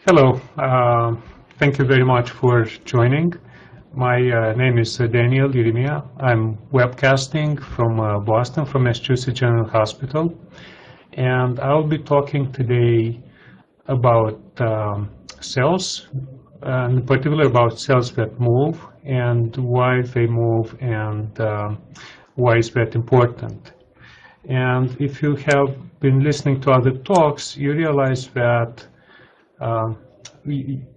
Hello, thank you very much for joining. My name is Daniel Irimia. I'm webcasting from Boston, from Massachusetts General Hospital, and I'll be talking today about cells, and in particular about cells that move and why they move and why is that important. And if you have been listening to other talks, you realize that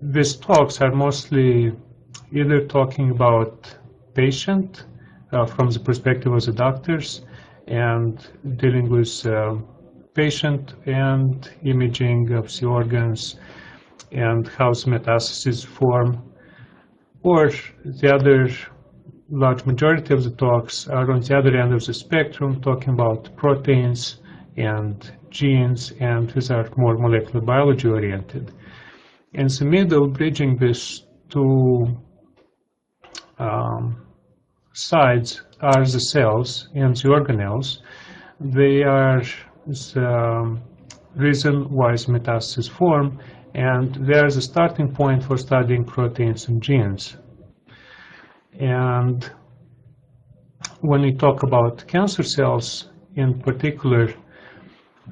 these talks are mostly either talking about patient from the perspective of the doctors and dealing with patient and imaging of the organs and how the metastases form, or the other large majority of the talks are on the other end of the spectrum, talking about proteins and genes, and these are more molecular biology oriented. In the middle, bridging these two sides are the cells and the organelles. They are the reason why the metastases form, and they are the starting point for studying proteins and genes. And when we talk about cancer cells in particular,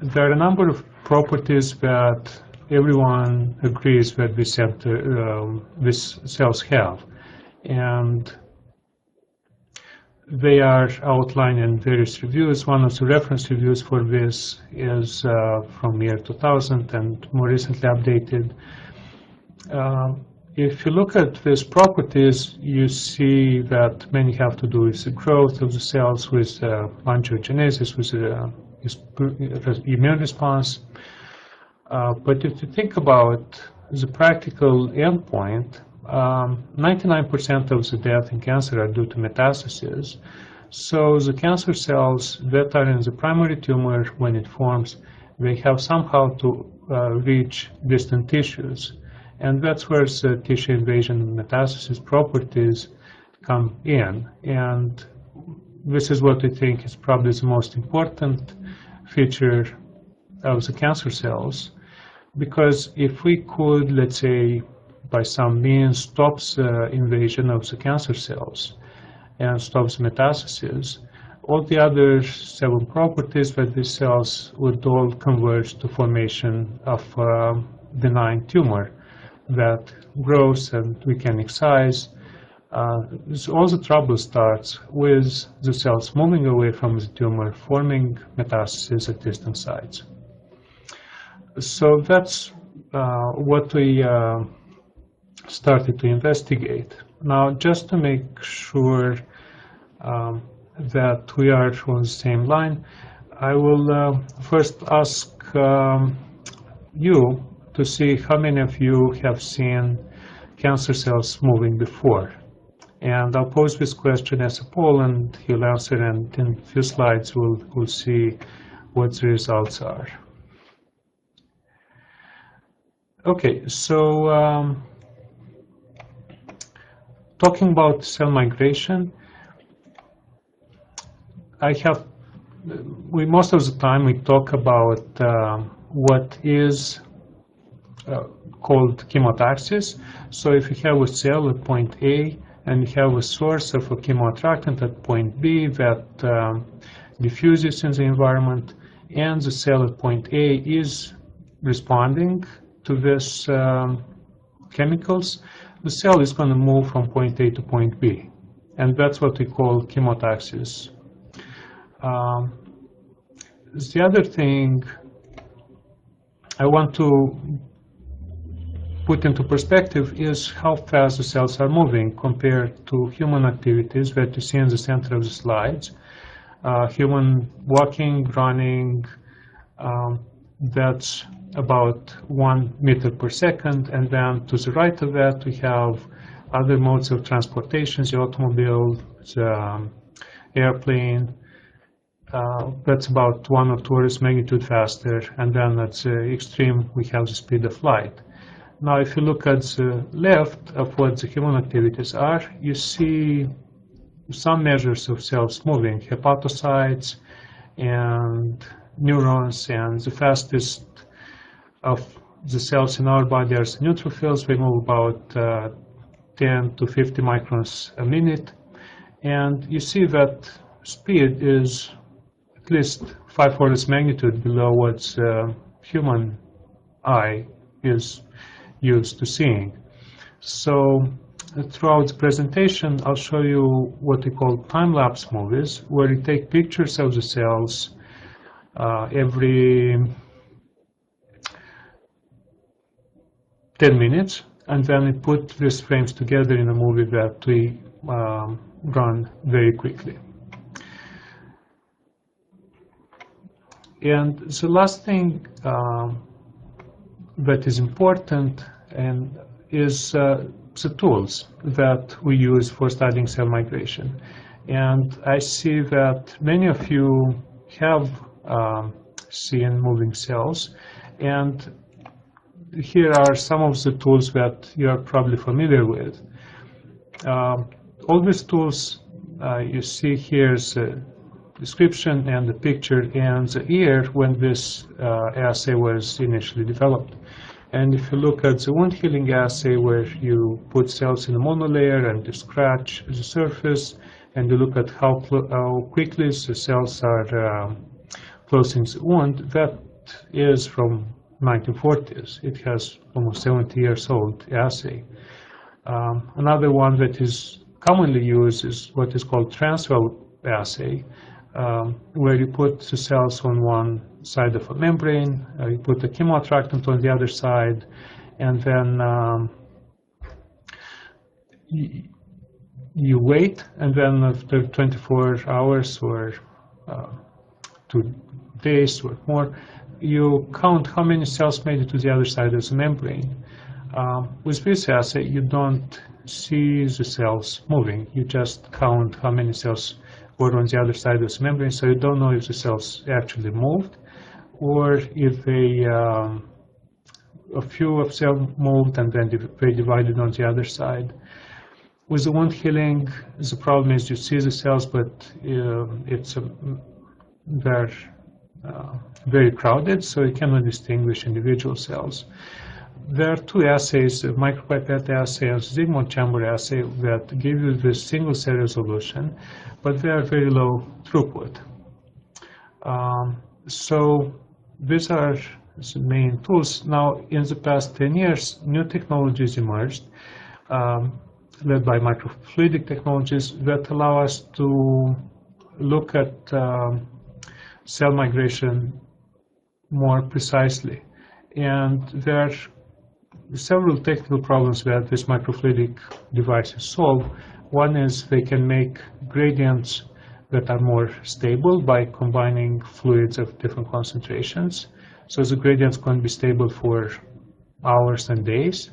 there are a number of properties that everyone agrees that these cells have, and they are outlined in various reviews. One of the reference reviews for this is from year 2000 and more recently updated. If you look at these properties, you see that many have to do with the growth of the cells, with angiogenesis, with the immune response. But if you think about the practical endpoint, 99% of the death in cancer are due to metastases. So the cancer cells that are in the primary tumor, when it forms, they have somehow to reach distant tissues. And that's where the tissue invasion and metastasis properties come in. And this is what I think is probably the most important feature of the cancer cells. Because if we could, let's say, by some means stop the invasion of the cancer cells and stop the metastasis, all the other 7 properties that these cells would all converge to formation of a benign tumor that grows and we can excise. All the trouble starts with the cells moving away from the tumor, forming metastases at distant sites. So that's what we started to investigate. Now, just to make sure that we are on the same line, I will first ask you to see how many of you have seen cancer cells moving before. And I'll pose this question as a poll, and you'll answer, and in a few slides we'll see what the results are. Okay, so talking about cell migration, most of the time we talk about what is called chemotaxis. So if you have a cell at point A and you have a source of a chemoattractant at point B that diffuses in the environment, and the cell at point A is responding to these chemicals, the cell is going to move from point A to point B, and that's what we call chemotaxis. The other thing I want to put into perspective is how fast the cells are moving compared to human activities that you see in the center of the slides. Human walking, running, that's about 1 meter per second, and then to the right of that we have other modes of transportation, the automobile, the airplane, that's about 1 or 2 orders of magnitude faster, and then at the extreme we have the speed of light. Now if you look at the left of what the human activities are, you see some measures of cells moving, hepatocytes and neurons, and the fastest of the cells in our body are neutrophils. They move about 10 to 50 microns a minute. And you see that speed is at least 5 orders magnitude below what human eye is used to seeing. So throughout the presentation, I'll show you what we call time-lapse movies, where you take pictures of the cells every 10 minutes, and then we put these frames together in a movie that we run very quickly. And the last thing that is important is the tools that we use for studying cell migration. And I see that many of you have seen moving cells, and here are some of the tools that you are probably familiar with. All these tools you see here is a description and the picture and the year when this assay was initially developed. And if you look at the wound healing assay, where you put cells in a monolayer and you scratch the surface, and you look at how quickly the cells are closing the wound, that is from 1940s. It has almost 70 years old assay. Another one that is commonly used is what is called transfer assay, where you put the cells on one side of a membrane, you put a chemoattractant on the other side, and then you wait, and then after 24 hours or 2 days or more, you count how many cells made it to the other side of the membrane. With this assay, you don't see the cells moving. You just count how many cells were on the other side of the membrane, so you don't know if the cells actually moved or if a few of cells moved and then they divided on the other side. With the wound healing, the problem is you see the cells, but they're very crowded, so you cannot distinguish individual cells. There are 2 assays, the micropipette assay and the Zygmunt chamber assay, that give you this single cell resolution, but they are very low throughput. So these are the main tools. Now, in the past 10 years, new technologies emerged, led by microfluidic technologies, that allow us to look at cell migration more precisely. And there are several technical problems that these microfluidic devices solve. One is they can make gradients that are more stable by combining fluids of different concentrations. So the gradients can be stable for hours and days.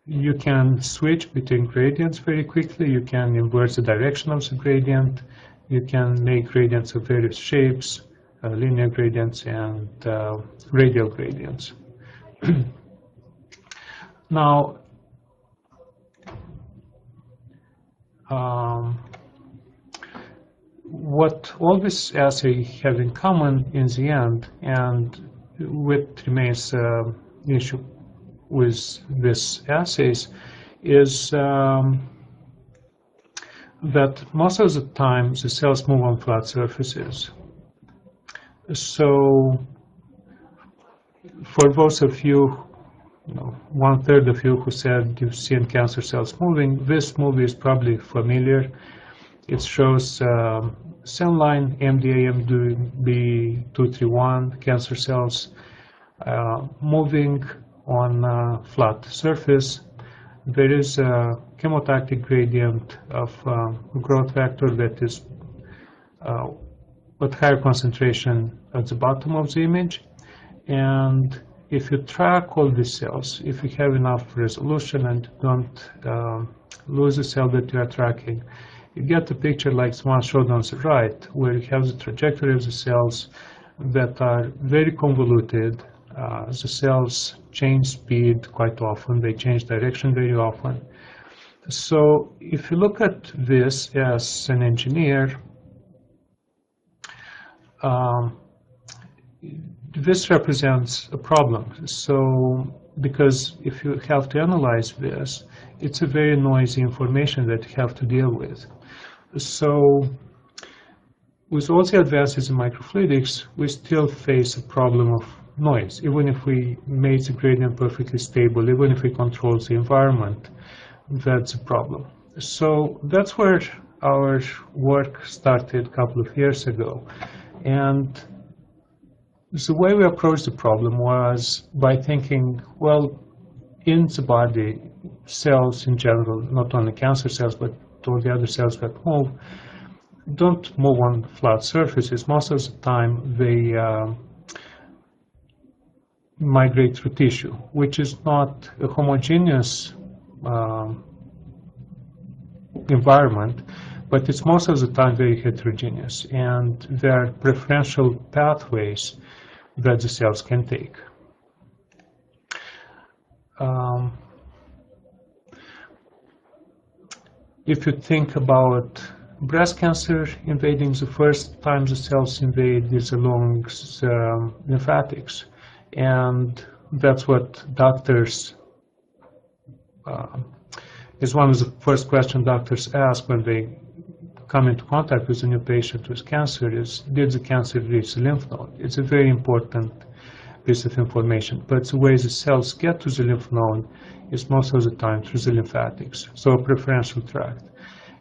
You can switch between gradients very quickly. You can invert the direction of the gradient. You can make gradients of various shapes, linear gradients and radial gradients. Now, what all these assays have in common in the end, and what remains an issue with these assays, is that most of the time the cells move on flat surfaces. So for those of you, 1/3 of you who said you've seen cancer cells moving, this movie is probably familiar. It shows cell line MDA-MDB231 cancer cells moving on a flat surface. There is a chemotactic gradient of growth factor that is at higher concentration at the bottom of the image. And if you track all these cells, if you have enough resolution and don't lose the cell that you are tracking, you get a picture like the one shown on the right, where you have the trajectory of the cells that are very convoluted. The cells change speed quite often, they change direction very often. So if you look at this as an engineer, this represents a problem. So, because if you have to analyze this, it's a very noisy information that you have to deal with. So, with all the advances in microfluidics, we still face a problem of noise. Even if we made the gradient perfectly stable, even if we control the environment, that's a problem. So that's where our work started a couple of years ago. And the way we approached the problem was by thinking, well, in the body, cells in general, not only cancer cells, but all the other cells that move, don't move on flat surfaces. Most of the time, they migrate through tissue, which is not a homogeneous environment, but it's most of the time very heterogeneous, and there are preferential pathways that the cells can take. If you think about breast cancer invading, the first time the cells invade is along the lymphatics, and that's what doctors is one of the first questions doctors ask when they come into contact with a new patient with cancer is, did the cancer reach the lymph node? It's a very important piece of information, but the way the cells get to the lymph node is most of the time through the lymphatics, so a preferential tract.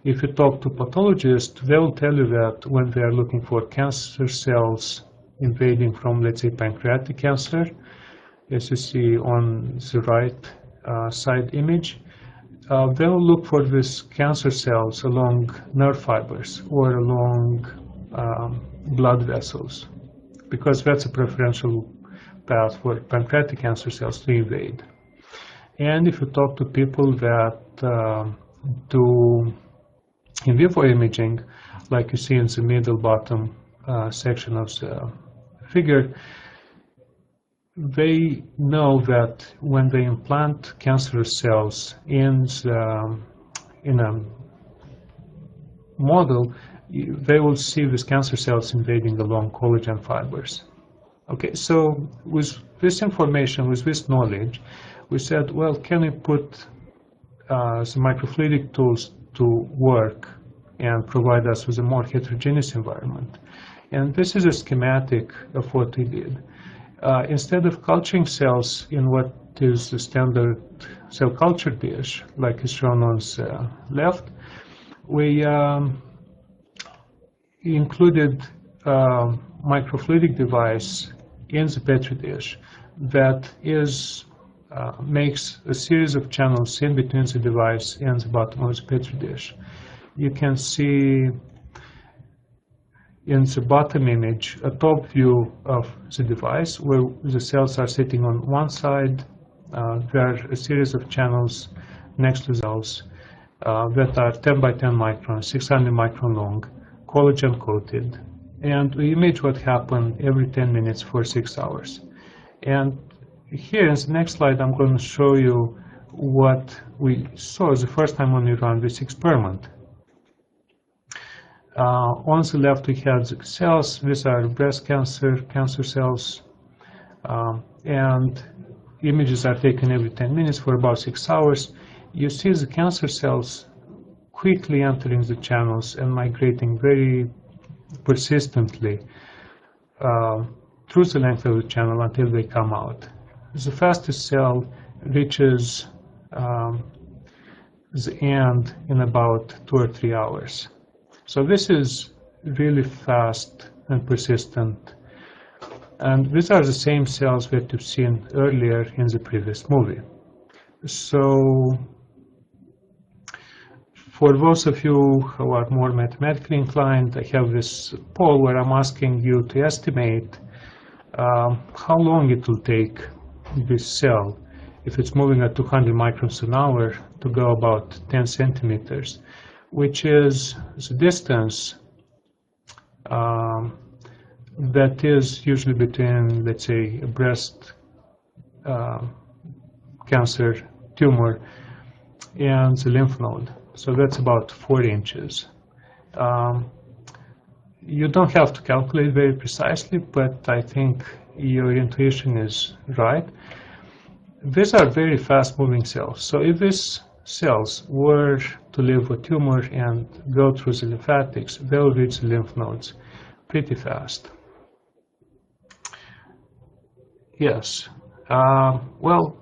If you talk to pathologists, they will tell you that when they are looking for cancer cells invading from, let's say, pancreatic cancer, as you see on the right side image, they will look for these cancer cells along nerve fibers or along blood vessels, because that's a preferential path for pancreatic cancer cells to invade. And if you talk to people that do in vivo imaging, like you see in the middle bottom section of the figure, they know that when they implant cancerous cells in a model, they will see these cancer cells invading along collagen fibers. Okay, so with this information, with this knowledge, we said, well, can we put the microfluidic tools to work and provide us with a more heterogeneous environment? And this is a schematic of what we did. Instead of culturing cells in what is the standard cell culture dish, like is shown on the left, we included a microfluidic device in the Petri dish that makes a series of channels in between the device and the bottom of the Petri dish. You can see in the bottom image a top view of the device where the cells are sitting on one side. There are a series of channels next to those that are 10 by 10 microns, 600 micron long, collagen coated, and we image what happened every 10 minutes for 6 hours. And here in the next slide, I'm going to show you what we saw the first time when we ran this experiment. On the left, we had the cells. These are breast cancer cells, and images are taken every 10 minutes for about 6 hours. You see the cancer cells quickly entering the channels and migrating very persistently through the length of the channel until they come out. The fastest cell reaches the end in about 2 or 3 hours. So this is really fast and persistent. And these are the same cells that you've seen earlier in the previous movie. So for those of you who are more mathematically inclined, I have this poll where I'm asking you to estimate how long it will take this cell, if it's moving at 200 microns an hour, to go about 10 centimeters, which is the distance that is usually between, let's say, a breast cancer tumor and the lymph node. So that's about 4 inches. You don't have to calculate very precisely, but I think your intuition is right. These are very fast-moving cells. So if these cells were to leave a tumor and go through the lymphatics, they'll reach the lymph nodes pretty fast. Yes. Well,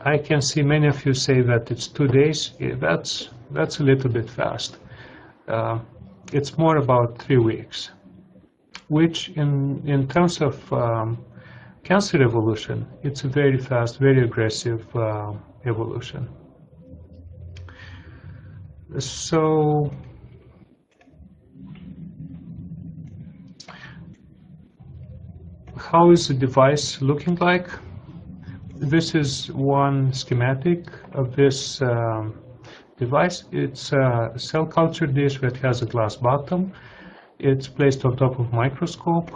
I can see many of you say that it's 2 days. Yeah, that's a little bit fast. It's more about 3 weeks, which in terms of cancer evolution, it's a very fast, very aggressive evolution. So how is the device looking like? This is one schematic of this device. It's a cell culture dish that has a glass bottom. It's placed on top of a microscope,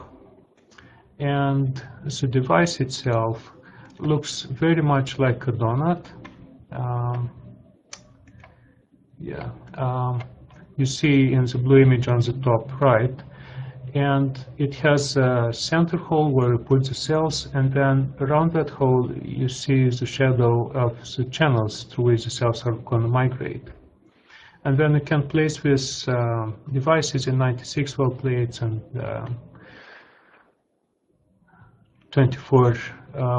and the device itself looks very much like a donut. You see in the blue image on the top right, and it has a center hole where you put the cells, and then around that hole you see the shadow of the channels through which the cells are going to migrate. And then you can place these devices in 96 well plates and 24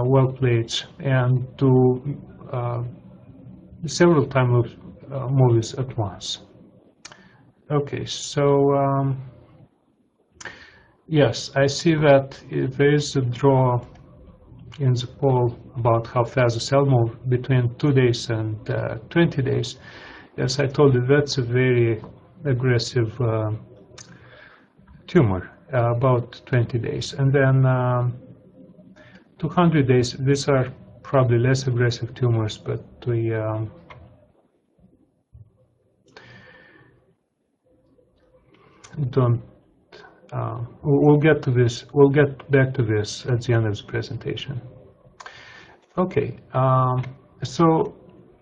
well plates, and do several time movies at once. Okay, so yes, I see that there is a draw in the poll about how fast the cell moves between 2 days and 20 days. Yes, I told you that's a very aggressive tumor, about 20 days. And then 200 days, these are probably less aggressive tumors, but we don't. We'll get to this. We'll get back to this at the end of the presentation. Okay, so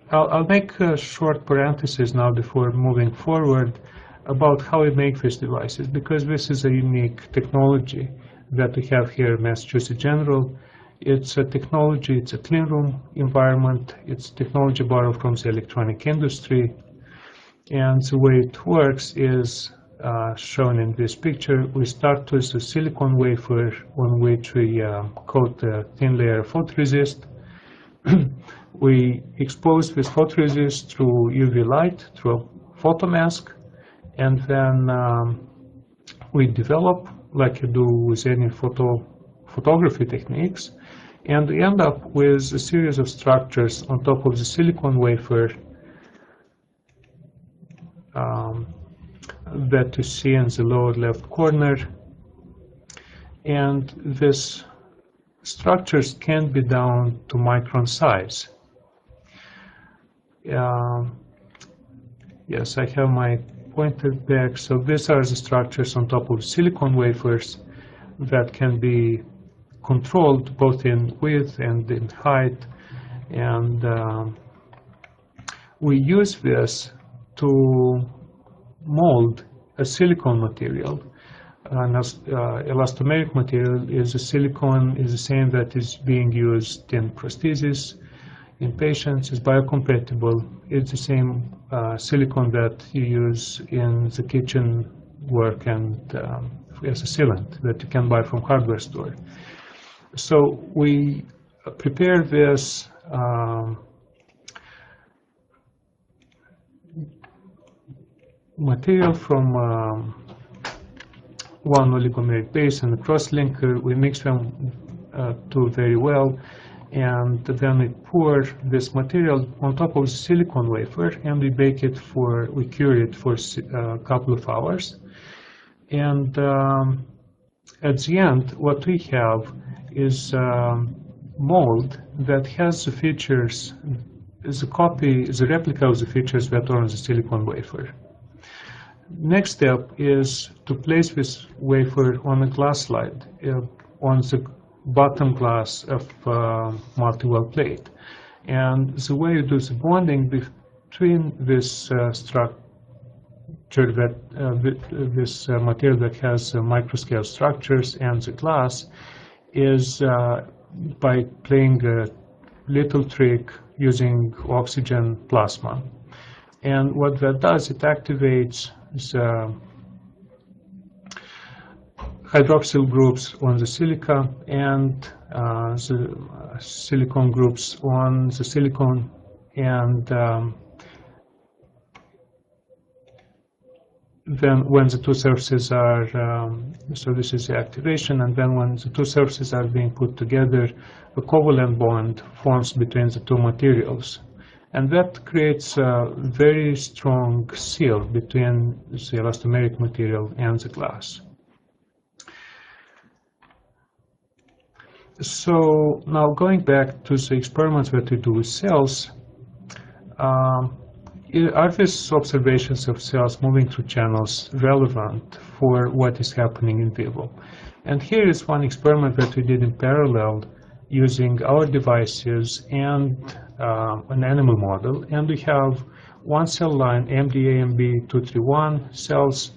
I'll make a short parenthesis now before moving forward about how we make these devices, because this is a unique technology that we have here at Massachusetts General. It's a technology, it's a clean room environment, it's technology borrowed from the electronic industry, and the way it works is shown in this picture. We start with a silicon wafer on which we coat a thin layer of photoresist. We expose this photoresist through UV light, through a photomask, and then we develop, like you do with any photography techniques, and we end up with a series of structures on top of the silicon wafer that you see in the lower left corner. And these structures can be down to micron size. Yes, I have my pointer back. So these are the structures on top of silicon wafers that can be controlled both in width and in height. And we use this to mold a silicone material. An elastomeric material is a silicone, is the same that is being used in prosthesis in patients, is biocompatible. It's the same silicone that you use in the kitchen work and as a sealant that you can buy from hardware store. So we prepare this material from one oligomeric base and a cross-linker. We mix them two very well, and then we pour this material on top of the silicone wafer, and we bake it for, we cure it for a couple of hours. And at the end, what we have is a mold that has the features, is a copy, is a replica of the features that are on the silicone wafer. Next step is to place this wafer on a glass slide on the bottom glass of multi-well plate. And the way you do the bonding between this structure, this material that has microscale structures and the glass, is by playing a little trick using oxygen plasma. And what that does, it activates the hydroxyl groups on the silica and the silicon groups on the silicon, and then when the two surfaces are, so this is the activation, and then when the two surfaces are being put together, a covalent bond forms between the two materials. And that creates a very strong seal between the elastomeric material and the glass. So now going back to the experiments that we do with cells, are these observations of cells moving through channels relevant for what is happening in vivo? And here is one experiment that we did in parallel using our devices and an animal model. And we have one cell line, MDAMB231 cells,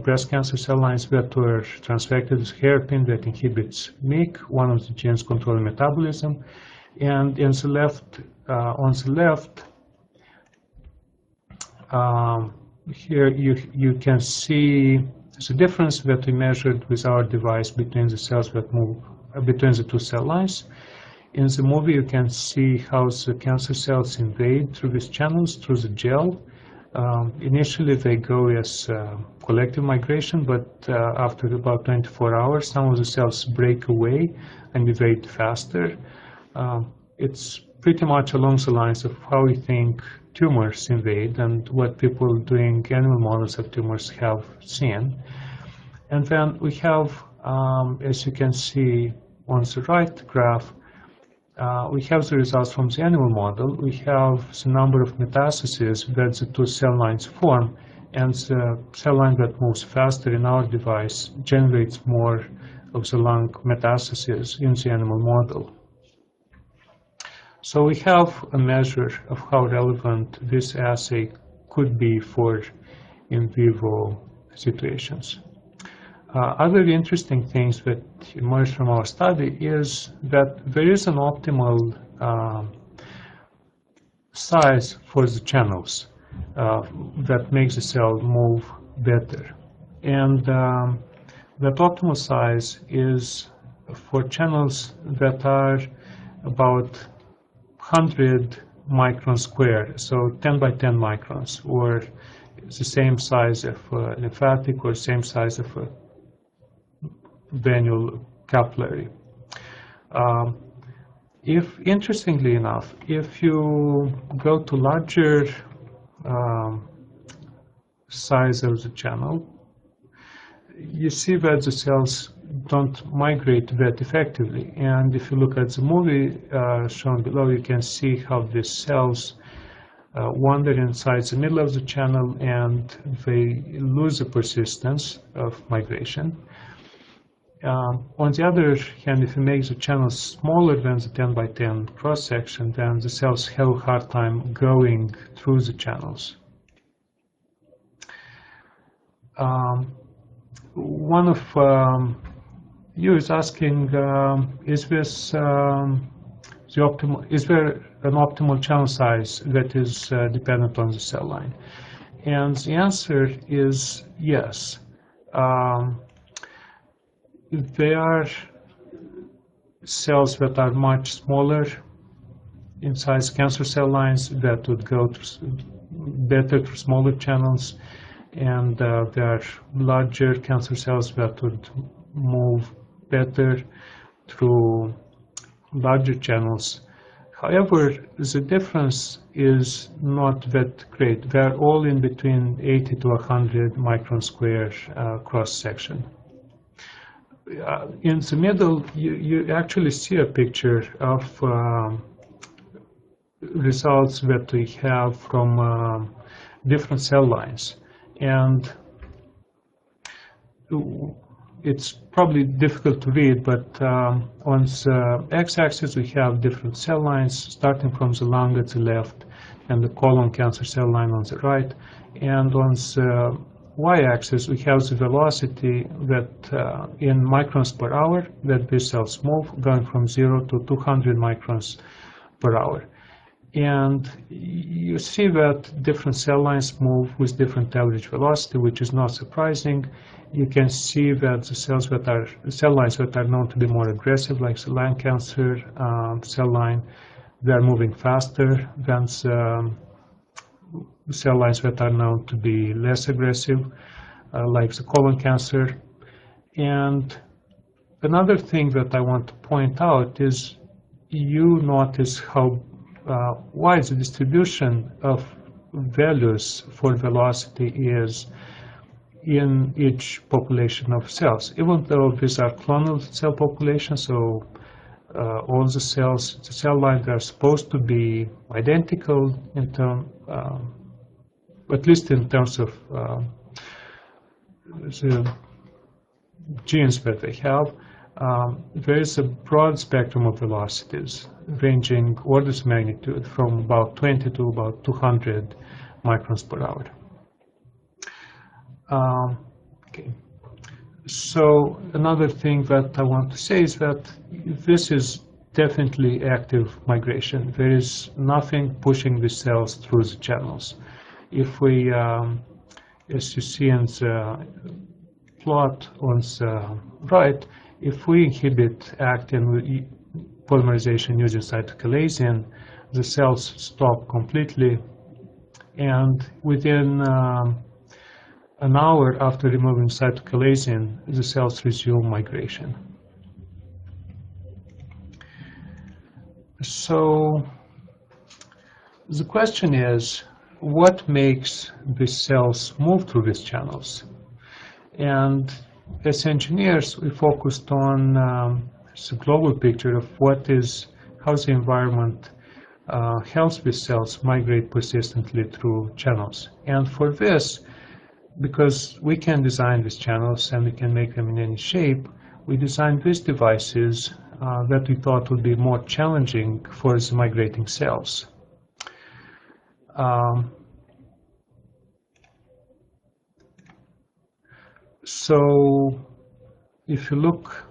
breast cancer cell lines that were transfected with hairpin that inhibits MYC, one of the genes controlling metabolism. And in the left, on the left, here you can see the difference that we measured with our device between the cells that move between the two cell lines. In the movie, you can see how the cancer cells invade through these channels, through the gel. Initially, they go as collective migration, but after about 24 hours, some of the cells break away and invade faster. It's pretty much along the lines of how we think tumors invade and what people doing animal models of tumors have seen. And then we have, as you can see on the right graph, we have the results from the animal model. We have the number of metastases that the two cell lines form, and the cell line that moves faster in our device generates more of the lung metastases in the animal model. So we have a measure of how relevant this assay could be for in vivo situations. Other interesting things that emerged from our study is that there is an optimal size for the channels that makes the cell move better. And that optimal size is for channels that are about 100 microns squared, so 10 by 10 microns, or the same size of a lymphatic or same size of a venule capillary. Interestingly enough, if you go to larger size of the channel, you see that the cells don't migrate that effectively. And if you look at the movie shown below, you can see how these cells wander inside the middle of the channel and they lose the persistence of migration. On the other hand, if you make the channel smaller than the 10 by 10 cross-section, then the cells have a hard time going through the channels. One of you is asking, is this the optimal? Is there an optimal channel size that is dependent on the cell line? And the answer is yes. There are cells that are much smaller in size, cancer cell lines, that would go better through smaller channels, and there are larger cancer cells that would move better through larger channels. However, the difference is not that great. They are all in between 80 to 100 micron square cross-section. In the middle, you actually see a picture of results that we have from different cell lines. And it's probably difficult to read, but on the x-axis we have different cell lines, starting from the lung at the left and the colon cancer cell line on the right. And on the y-axis we have the velocity that in microns per hour that these cells move, going from 0 to 200 microns per hour. And you see that different cell lines move with different average velocity, which is not surprising. You can see that the cell lines that are known to be more aggressive, like the lung cancer cell line, they are moving faster than the cell lines that are known to be less aggressive, like the colon cancer. And another thing that I want to point out is you notice how wide the distribution of values for velocity is in each population of cells. Even though these are clonal cell populations, so all the cells, the cell lines are supposed to be identical in terms, at least in terms of the genes that they have. There is a broad spectrum of velocities ranging orders of magnitude from about 20 to about 200 microns per hour. Okay. So another thing that I want to say is that this is definitely active migration. There is nothing pushing the cells through the channels. If we, as you see in the plot on the right, if we inhibit actin polymerization using cytokalasin, the cells stop completely, and within an hour after removing cytokalasin, the cells resume migration. So the question is, what makes the cells move through these channels? And as engineers, we focused on the global picture of how the environment helps these cells migrate persistently through channels. And for this, because we can design these channels and we can make them in any shape, we designed these devices that we thought would be more challenging for the migrating cells. So if you look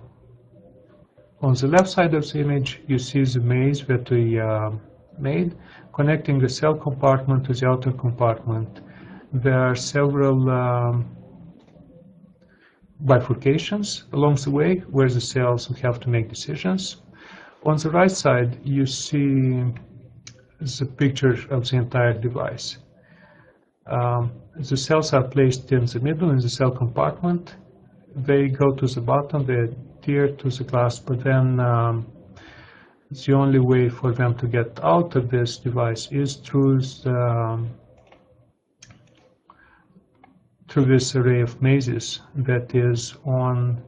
on the left side of the image, you see the maze that we made, connecting the cell compartment to the outer compartment. There are several bifurcations along the way where the cells will have to make decisions. On the right side, you see the picture of the entire device. The cells are placed in the middle in the cell compartment. They go to the bottom, they adhere to the glass, but then the only way for them to get out of this device is through this array of mazes that is on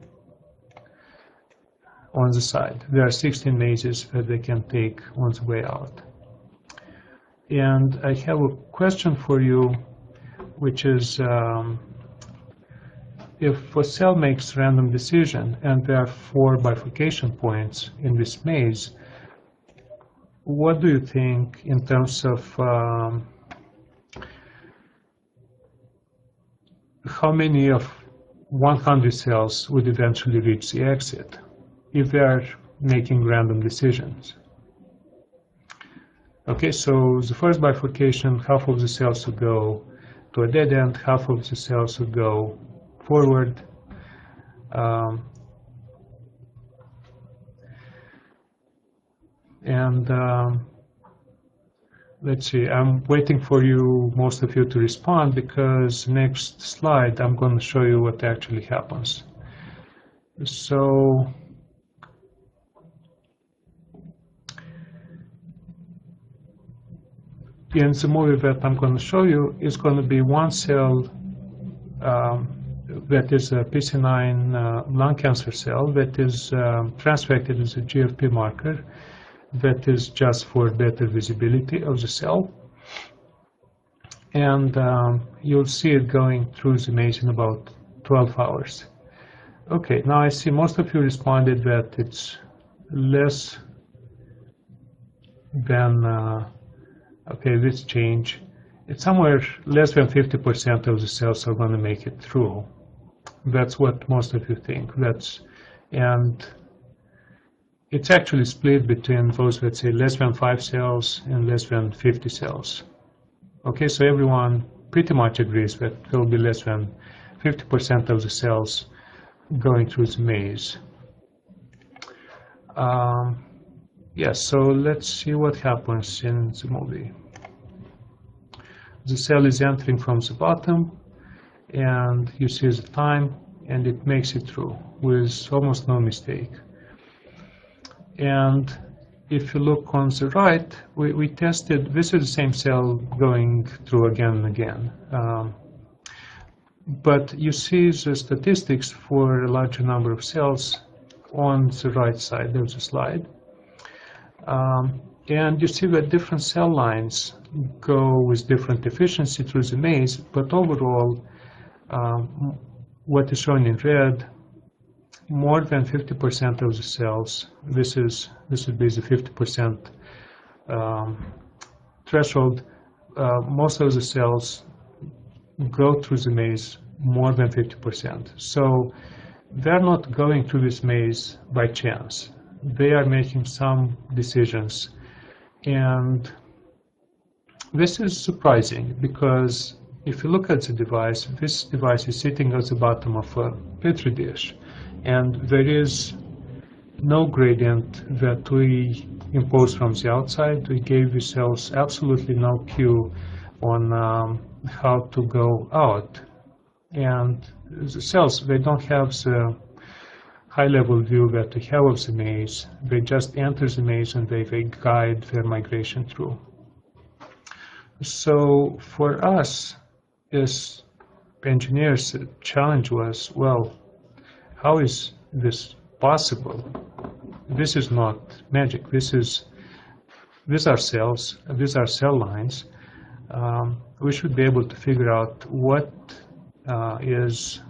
the side. There are 16 mazes that they can take on the way out. And I have a question for you, which is if a cell makes random decision and there are 4 bifurcation points in this maze, what do you think in terms of how many of 100 cells would eventually reach the exit if they are making random decisions? Okay, so the first bifurcation, half of the cells would go to a dead end, half of the cells would go forward. Let's see, I'm waiting for you, most of you, to respond, because next slide I'm going to show you what actually happens. So in the movie that I'm going to show you is going to be one cell that is a PC9 lung cancer cell that is transfected as a GFP marker that is just for better visibility of the cell. And you'll see it going through the maze in about 12 hours. Okay, now I see most of you responded that it's less than, okay, this change it's somewhere less than 50% of the cells are going to make it through. That's what most of you think. And it's actually split between those, let's say, less than 5 cells and less than 50 cells. Okay, so everyone pretty much agrees that there will be less than 50% of the cells going through the maze. Yes, so let's see what happens in the movie. The cell is entering from the bottom, and you see the time, and it makes it through with almost no mistake. And if you look on the right, we tested, this is the same cell going through again and again. But you see the statistics for a larger number of cells on the right side of the slide. And you see that different cell lines go with different efficiency through the maze, but overall, what is shown in red, more than 50% of the cells, this would be the 50% threshold, most of the cells go through the maze more than 50%. So they're not going through this maze by chance. They are making some decisions. And this is surprising because if you look at the device, this device is sitting at the bottom of a petri dish, and there is no gradient that we impose from the outside. We gave the cells absolutely no cue on how to go out. And the cells, they don't have the high-level view that we have of the maze. They just enter the maze and they guide their migration through. So for us as engineers, the challenge was, well, how is this possible? This is not magic. These are cells. These are cell lines. We should be able to figure out what is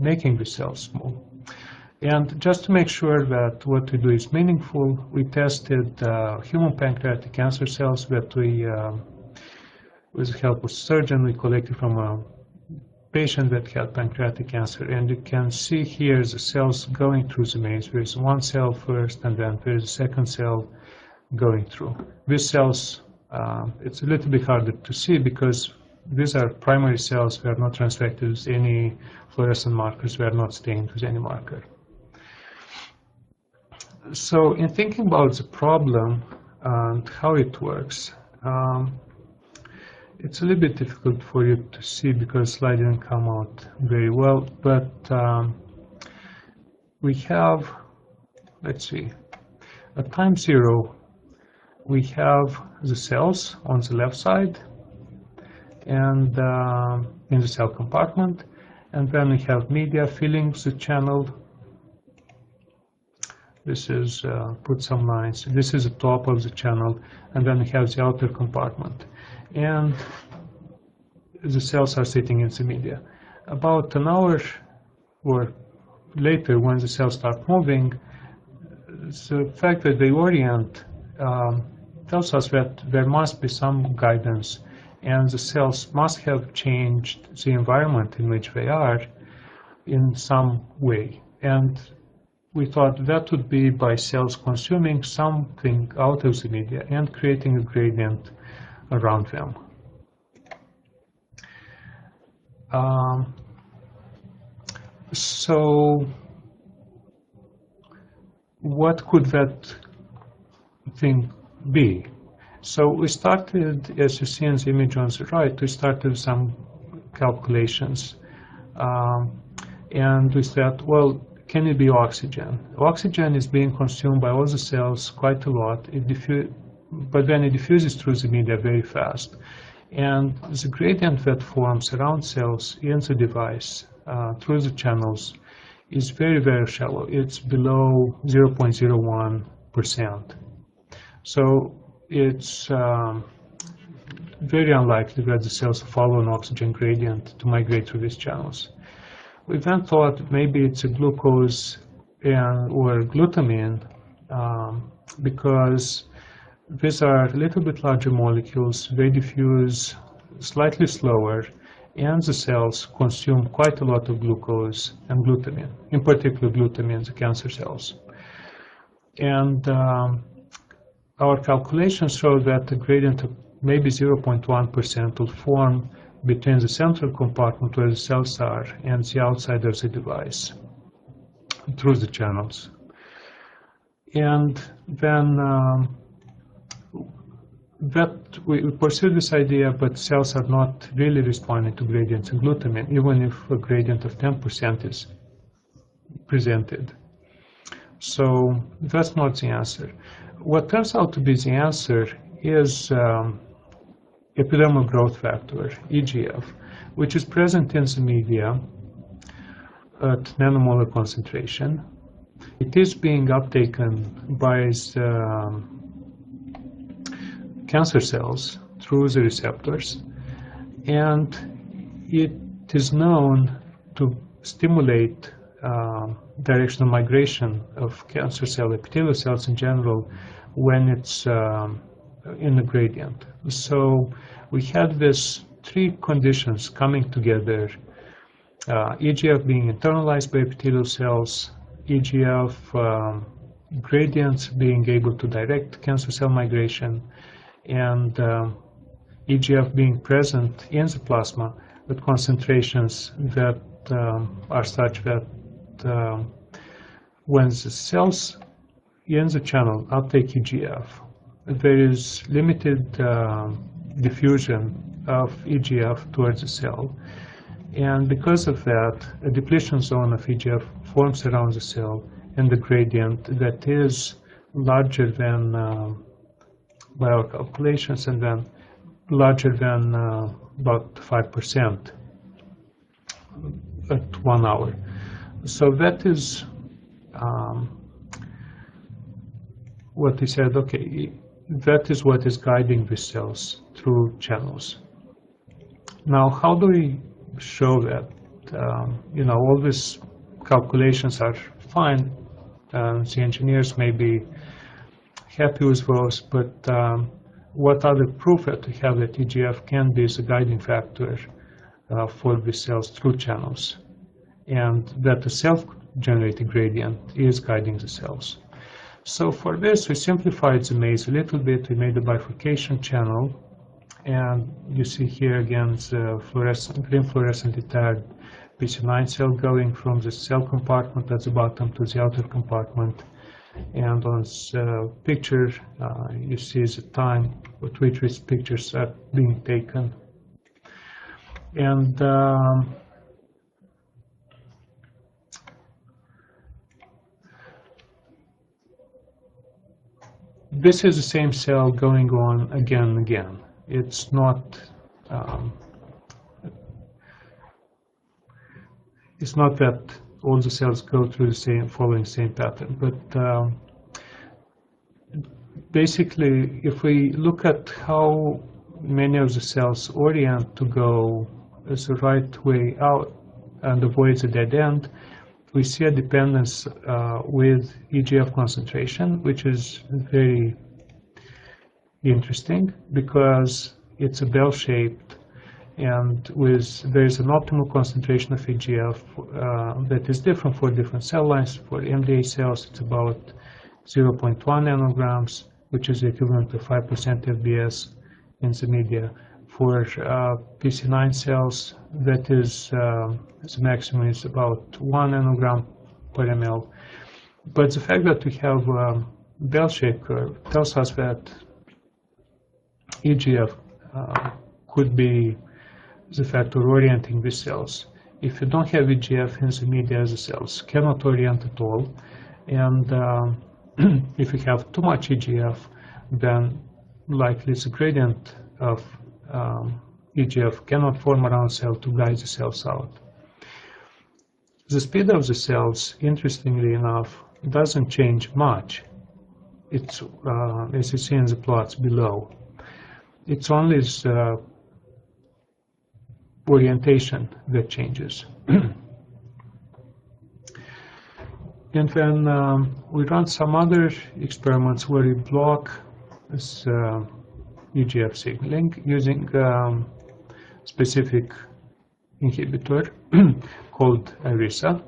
making the cells move. And just to make sure that what we do is meaningful, we tested human pancreatic cancer cells that we, with the help of a surgeon, we collected from a patient that had pancreatic cancer. And you can see here the cells going through the maze. There's one cell first, and then there's a second cell going through. These cells, it's a little bit harder to see because these are primary cells. They are not transfected with any fluorescent markers. They are not stained with any marker. So in thinking about the problem and how it works, it's a little bit difficult for you to see because the slide didn't come out very well, but we have, let's see, at time 0, we have the cells on the left side and in the cell compartment, and then we have media filling the channel. This is, put some lines, this is the top of the channel, and then we have the outer compartment. And the cells are sitting in the media. About an hour or later, when the cells start moving, the fact that they orient tells us that there must be some guidance, and the cells must have changed the environment in which they are in some way. And we thought that would be by cells consuming something out of the media and creating a gradient around them. So what could that thing be? So we started, as you see in the image on the right, we started some calculations. And we said, well, can it be oxygen? Oxygen is being consumed by all the cells quite a lot, but then it diffuses through the media very fast. And the gradient that forms around cells in the device through the channels is very, very shallow. It's below 0.01%. So it's very unlikely that the cells follow an oxygen gradient to migrate through these channels. We then thought maybe it's a glucose or glutamine because These are a little bit larger molecules, they diffuse slightly slower, and the cells consume quite a lot of glucose and glutamine, in particular glutamine, the cancer cells. And our calculations show that a gradient of maybe 0.1% will form between the central compartment where the cells are and the outside of the device through the channels. And then that we pursue this idea, but cells are not really responding to gradients in glutamine, even if a gradient of 10% is presented. So that's not the answer. What turns out to be the answer is epidermal growth factor, EGF, which is present in the media at nanomolar concentration. It is being uptaken by the cancer cells through the receptors, and it is known to stimulate directional migration of cancer cell epithelial cells in general when it's in the gradient. So we had these three conditions coming together, EGF being internalized by epithelial cells, EGF gradients being able to direct cancer cell migration, and EGF being present in the plasma with concentrations that are such that when the cells in the channel uptake EGF, there is limited diffusion of EGF towards the cell. And because of that, a depletion zone of EGF forms around the cell, and the gradient that is larger than, by our calculations, and then larger than about 5% at 1 hour. So that is what he said, okay, that is what is guiding the cells through channels. Now, how do we show that? All these calculations are fine, the engineers may be happy with those, but what other proof that we have that EGF can be a guiding factor for the cells through channels, and that the self-generated gradient is guiding the cells. So for this, we simplified the maze a little bit. We made a bifurcation channel, and you see here again the green fluorescently tagged PC9 cell going from the cell compartment at the bottom to the outer compartment. And on the picture, you see the time at which these pictures are being taken. And this is the same cell going on again and again. It's not that all the cells go through the same, following the same pattern, but basically, if we look at how many of the cells orient to go as the right way out and avoid the dead end, we see a dependence with EGF concentration, which is very interesting because it's a bell-shaped, and there's an optimal concentration of EGF that is different for different cell lines. For MDA cells, it's about 0.1 nanograms, which is the equivalent to 5% FBS in the media. For PC9 cells, that is the maximum is about 1 nanogram per ml. But the fact that we have a bell-shaped curve tells us that EGF could be the factor orienting the cells. If you don't have EGF in the media, the cells cannot orient at all. And if you have too much EGF, then likely the gradient of EGF cannot form around the cell to guide the cells out. The speed of the cells, interestingly enough, doesn't change much. It's, as you see in the plots below, it's only the orientation that changes. And then we run some other experiments where we block this EGF signaling using specific inhibitor called Irisa.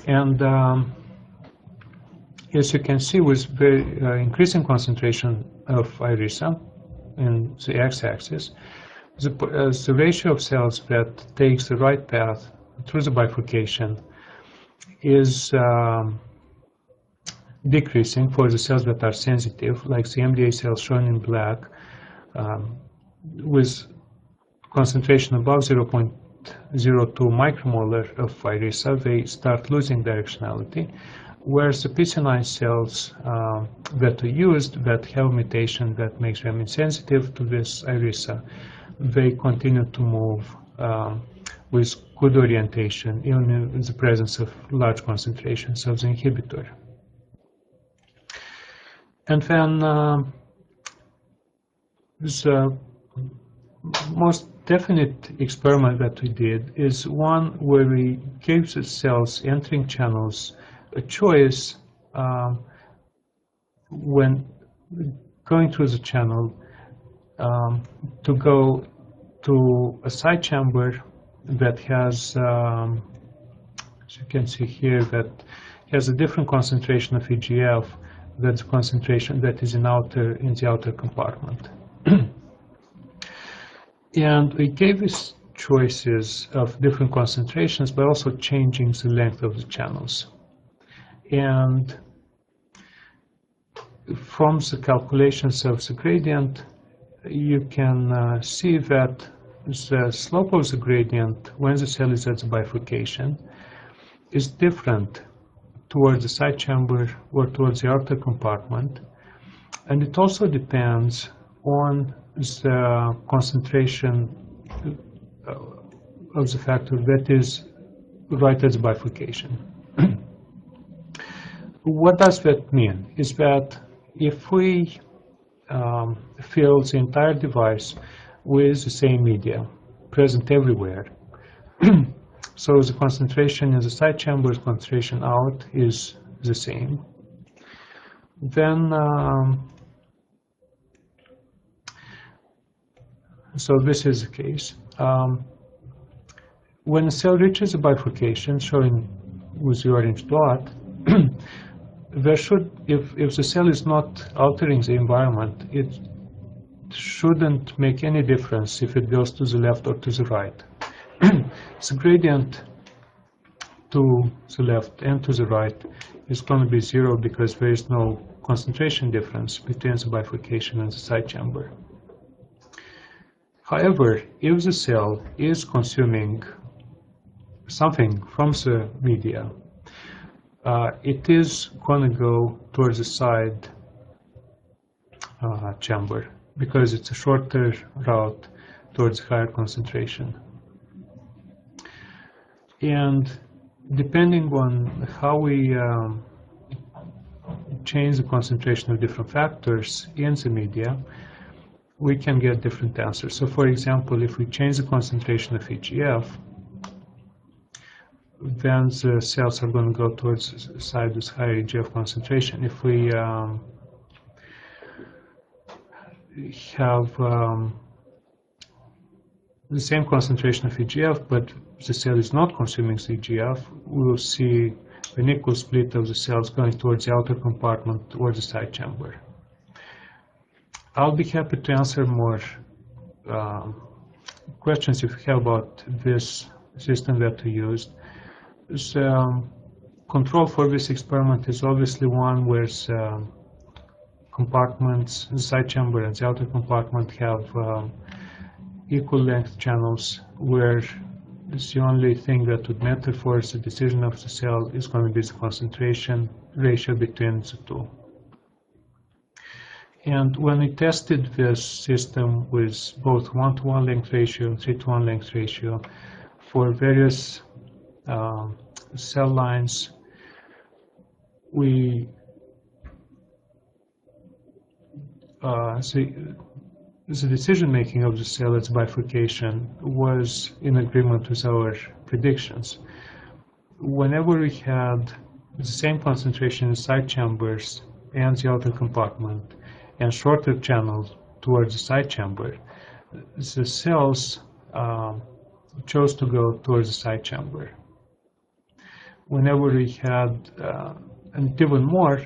And as you can see, with very increasing concentration of Irisa in the x-axis, the ratio of cells that takes the right path through the bifurcation is decreasing for the cells that are sensitive, like the MDA cells shown in black, with concentration above 0.02 micromolar of Irisa, they start losing directionality, whereas the PC9 cells that are used that have mutation that makes them insensitive to this Irisa, they continue to move with good orientation, even in the presence of large concentrations of the inhibitor. And then the most definite experiment that we did is one where we gave the cells entering channels a choice when going through the channel to go to a side chamber that has, as you can see here, that has a different concentration of EGF than the concentration that is in the outer compartment. And we gave these choices of different concentrations by also changing the length of the channels. And from the calculations of the gradient, you can see that the slope of the gradient when the cell is at the bifurcation is different towards the side chamber or towards the outer compartment. And it also depends on the concentration of the factor that is right at the bifurcation. What does that mean? Is that if we fill the entire device with the same media present everywhere, so the concentration in the side chamber, concentration out is the same, then so this is the case. When a cell reaches a bifurcation, showing with the orange dot, there should, if the cell is not altering the environment, it shouldn't make any difference if it goes to the left or to the right. The gradient to the left and to the right is going to be zero because there is no concentration difference between the bifurcation and the side chamber. However, if the cell is consuming something from the media, it is going to go towards the side chamber because it's a shorter route towards higher concentration. And depending on how we change the concentration of different factors in the media, we can get different answers. So for example, if we change the concentration of EGF, then the cells are going to go towards the side with higher EGF concentration. If we have the same concentration of EGF, but the cell is not consuming the EGF, we will see an equal split of the cells going towards the outer compartment towards the side chamber. I'll be happy to answer more questions if you have about this system that we used. The control for this experiment is obviously one where compartments, the side chamber and the outer compartment have equal length channels, where the only thing that would matter for the decision of the cell is going to be the concentration ratio between the two. And when we tested this system with both 1:1 length ratio and 3:1 length ratio for various cell lines, we the decision-making of the cell at bifurcation was in agreement with our predictions. whenever we had the same concentration in side chambers and the outer compartment and shorter channels towards the side chamber, the cells chose to go towards the side chamber. Whenever we had, and even more,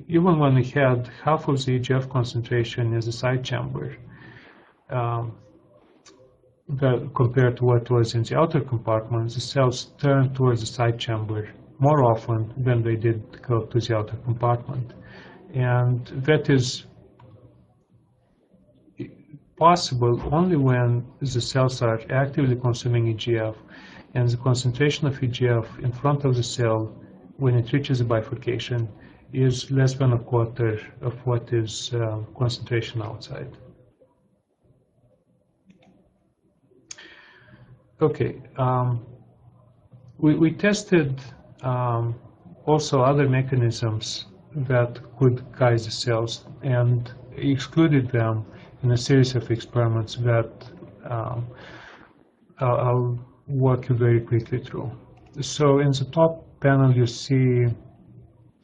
even when we had half of the EGF concentration in the side chamber, compared to what was in the outer compartment, the cells turned towards the side chamber more often than they did go to the outer compartment. And that is possible only when the cells are actively consuming EGF, and the concentration of EGF in front of the cell when it reaches the bifurcation is less than a quarter of what is concentration outside. Okay, we tested also other mechanisms that could guide the cells and excluded them in a series of experiments that I'll walk you very quickly through. So in the top panel you see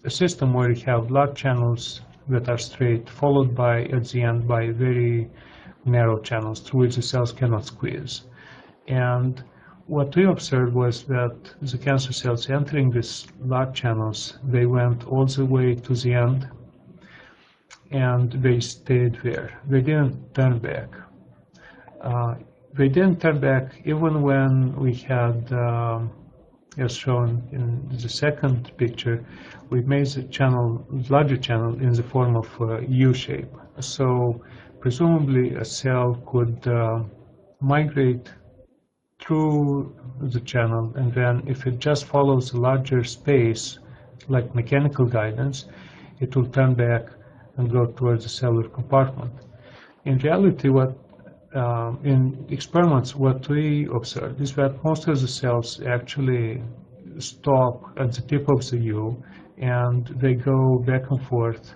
a system where you have log channels that are straight, followed by, at the end, by very narrow channels through which the cells cannot squeeze. And what we observed was that the cancer cells entering these log channels, they went all the way to the end, and they stayed there. They didn't turn back. They didn't turn back even when we had, as shown in the second picture, we made the channel, larger channel, in the form of a U shape. So presumably a cell could migrate through the channel, and then if it just follows a larger space, like mechanical guidance, it will turn back and go towards the cellular compartment. In reality, in experiments, what we observed is that most of the cells actually stop at the tip of the U, and they go back and forth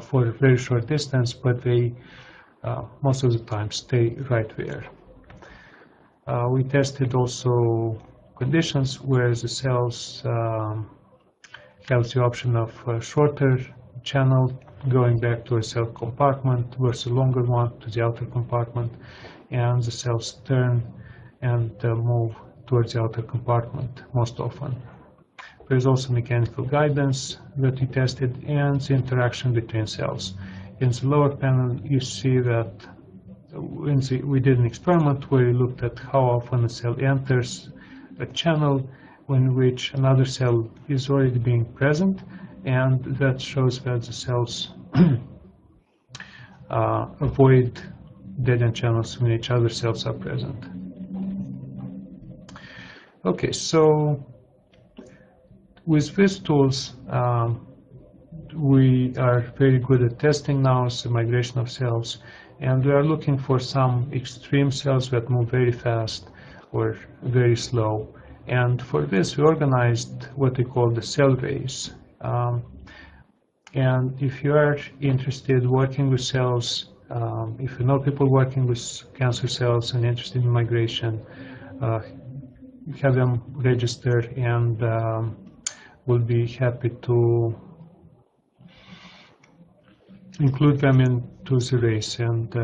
for a very short distance, but they most of the time stay right there. We tested also conditions where the cells have the option of a shorter channel going back to a cell compartment versus a longer one to the outer compartment, and the cells turn and move towards the outer compartment most often. There is also mechanical guidance that we tested and the interaction between cells. In the lower panel you see that we did an experiment where we looked at how often a cell enters a channel in which another cell is already being present, and that shows that the cells avoid dead-end channels when each other cells are present. Okay, so with these tools we are very good at testing now the migration of cells, and we are looking for some extreme cells that move very fast or very slow. And for this we organized what we call the cell race. And if you are interested working with cells, if you know people working with cancer cells and interested in migration, have them register, and we'll be happy to include them into the race, and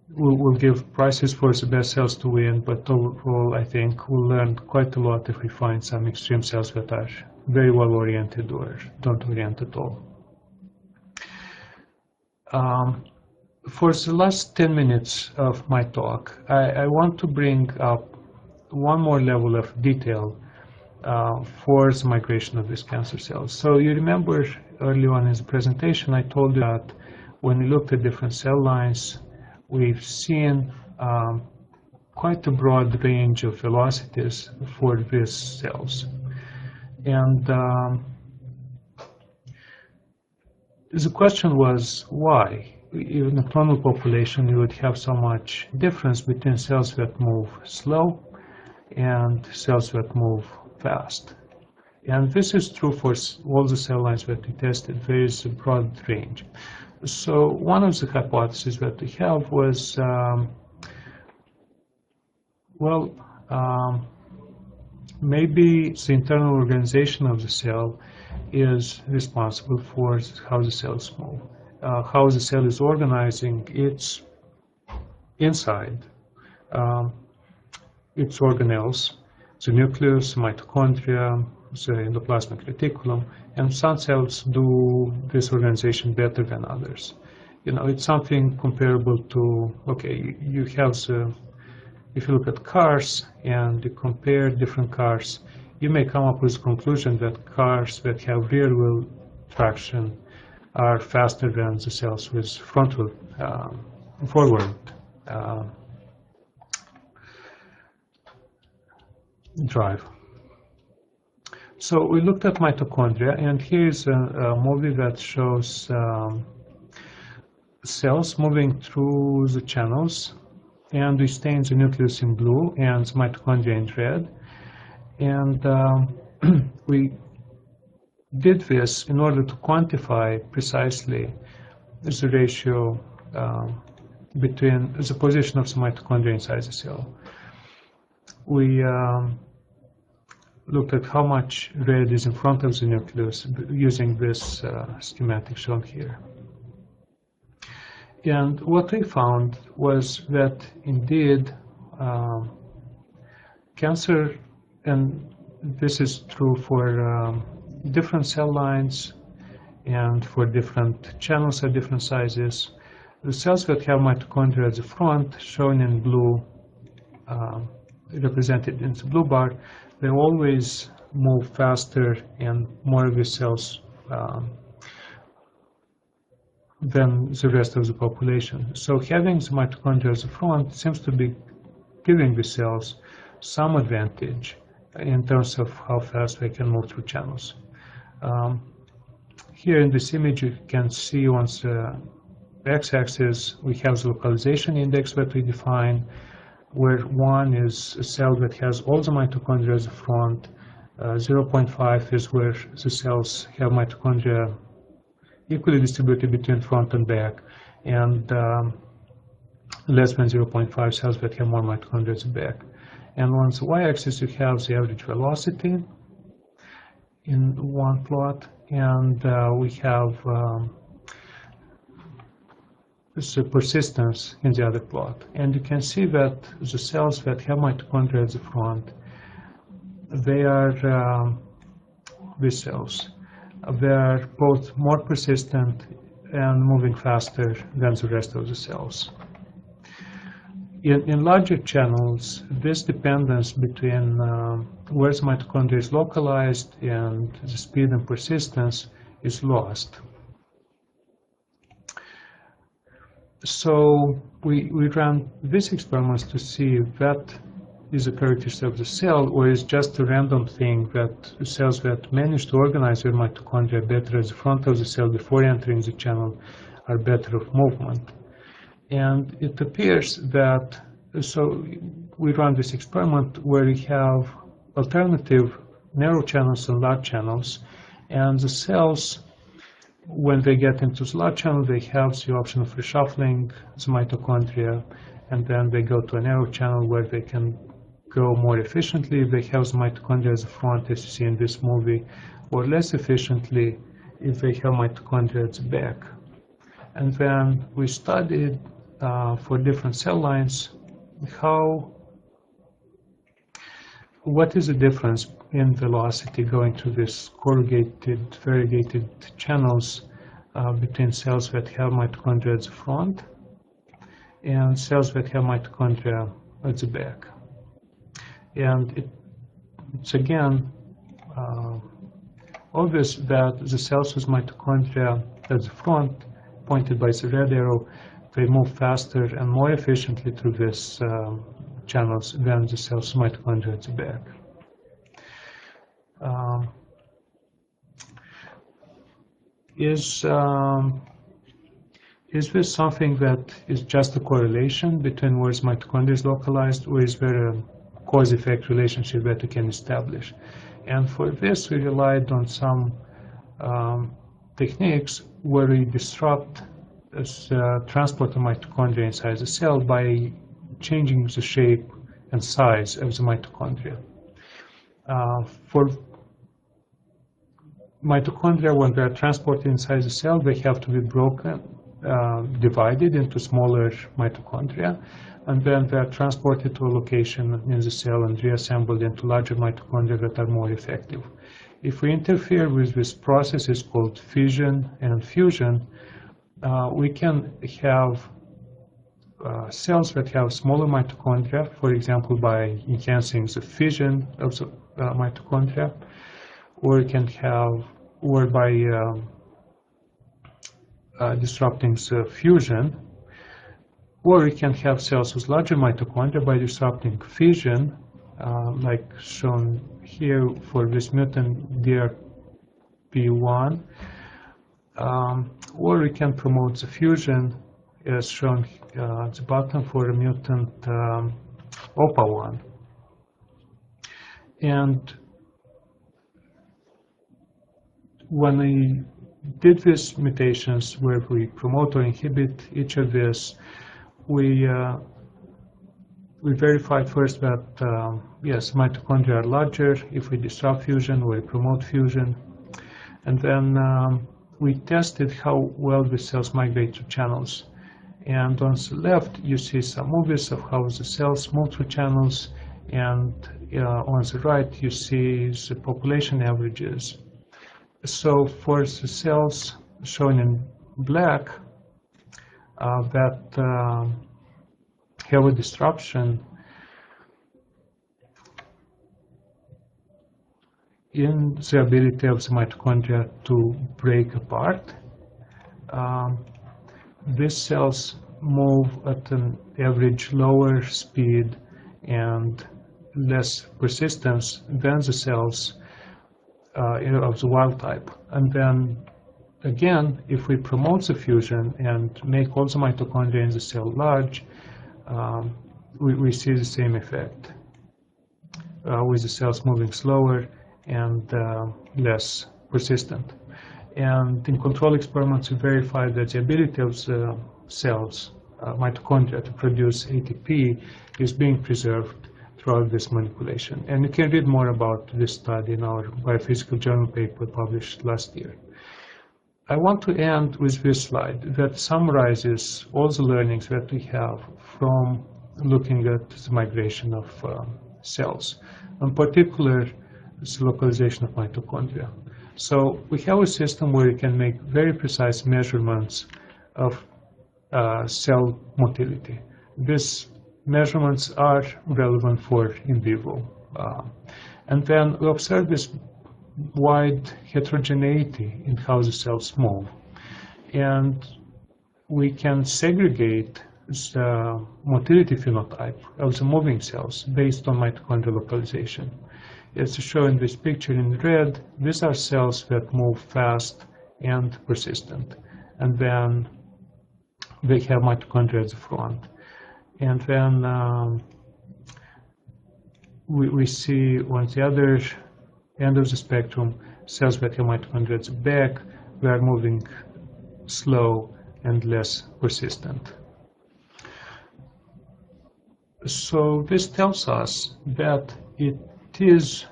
we'll give prizes for the best cells to win, but overall I think we'll learn quite a lot if we find some extreme cells that are very well oriented or don't orient at all. For the last 10 minutes of my talk, I want to bring up one more level of detail for the migration of these cancer cells. So you remember early on in the presentation I told you that when we looked at different cell lines, we've seen quite a broad range of velocities for these cells. And the question was, why? In a clonal population you would have so much difference between cells that move slow and cells that move fast. And this is true for all the cell lines that we tested. There is a broad range. So one of the hypotheses that we have was, well, Maybe the internal organization of the cell is responsible for how the cells move. How the cell is organizing its inside, its organelles, the nucleus, mitochondria, the endoplasmic reticulum, and some cells do this organization better than others. It's something comparable to, okay, you have the, if you look at cars and you compare different cars, you may come up with the conclusion that cars that have rear wheel traction are faster than the cells with front wheel, forward drive. So we looked at mitochondria, and here's a movie that shows cells moving through the channels, and we stain the nucleus in blue and the mitochondria in red. And we did this in order to quantify precisely the ratio between the position of the mitochondria inside the cell. We looked at how much red is in front of the nucleus using this schematic shown here. And what we found was that indeed cancer, and this is true for different cell lines and for different channels at different sizes, the cells that have mitochondria at the front, shown in blue, represented in the blue bar, they always move faster and more of the cells than the rest of the population. So having the mitochondria at the front seems to be giving the cells some advantage in terms of how fast they can move through channels. Here in this image you can see on the x-axis we have the localization index that we define, where 1 is a cell that has all the mitochondria at the front, 0.5 is where the cells have mitochondria equally distributed between front and back, and less than 0.5 cells that have more mitochondria at the back. And on the y-axis you have the average velocity in one plot, and we have the persistence in the other plot. And you can see that the cells that have mitochondria at the front, they are these cells. They are both more persistent and moving faster than the rest of the cells. In larger channels, this dependence between where the mitochondria is localized and the speed and persistence is lost. So we ran these experiments to see if that is a characteristic of the cell, or is just a random thing that cells that manage to organize their mitochondria better at the front of the cell before entering the channel are better of movement. And it appears that, so we run this experiment where we have alternative narrow channels and large channels, and the cells, when they get into the large channel, they have the option of reshuffling the mitochondria, and then they go to a narrow channel where they can go more efficiently if they have the mitochondria at the front, as you see in this movie, or less efficiently if they have mitochondria at the back. And then we studied for different cell lines what is the difference in velocity going through these corrugated, variegated channels between cells that have mitochondria at the front and cells that have mitochondria at the back. And it's again obvious that the cells with mitochondria at the front, pointed by the red arrow, they move faster and more efficiently through these channels than the cells with mitochondria at the back. Is this something that is just a correlation between where mitochondria is localized, or is there a cause-effect relationship that we can establish? And for this, we relied on some techniques where we disrupt this transport of mitochondria inside the cell by changing the shape and size of the mitochondria. For mitochondria, when they are transported inside the cell, they have to be broken, divided into smaller mitochondria, and then they are transported to a location in the cell and reassembled into larger mitochondria that are more effective. If we interfere with this processes called fission and fusion, we can have cells that have smaller mitochondria, for example, by enhancing the fission of the mitochondria, or it can have, or by disrupting the fusion, or we can have cells with larger mitochondria by disrupting fission, like shown here for this mutant DRP1, or we can promote the fusion as shown at the bottom for a mutant OPA1. And when we did these mutations where we promote or inhibit each of these, we verified first that yes, mitochondria are larger if we disrupt fusion or we promote fusion, and then we tested how well the cells migrate to channels. And on the left, you see some movies of how the cells move through channels, and on the right, you see the population averages. So for the cells shown in black that have a disruption in the ability of the mitochondria to break apart, these cells move at an average lower speed and less persistence than the cells of the wild type. And then again, if we promote the fusion and make all the mitochondria in the cell large, we see the same effect with the cells moving slower and less persistent. And in control experiments, we verified that the ability of the cells, mitochondria, to produce ATP is being preserved throughout this manipulation. And you can read more about this study in our biophysical journal paper published last year. I want to end with this slide that summarizes all the learnings that we have from looking at the migration of cells, in particular the localization of mitochondria. So we have a system where you can make very precise measurements of cell motility. These measurements are relevant for in vivo. And then we observe this wide heterogeneity in how the cells move. And we can segregate the motility phenotype of the moving cells based on mitochondrial localization. As shown in this picture in red, these are cells that move fast and persistent. And then they have mitochondria at the front. And then we see on the other end of the spectrum, cells that have mitochondria at the back, they are moving slow and less persistent. So this tells us that it is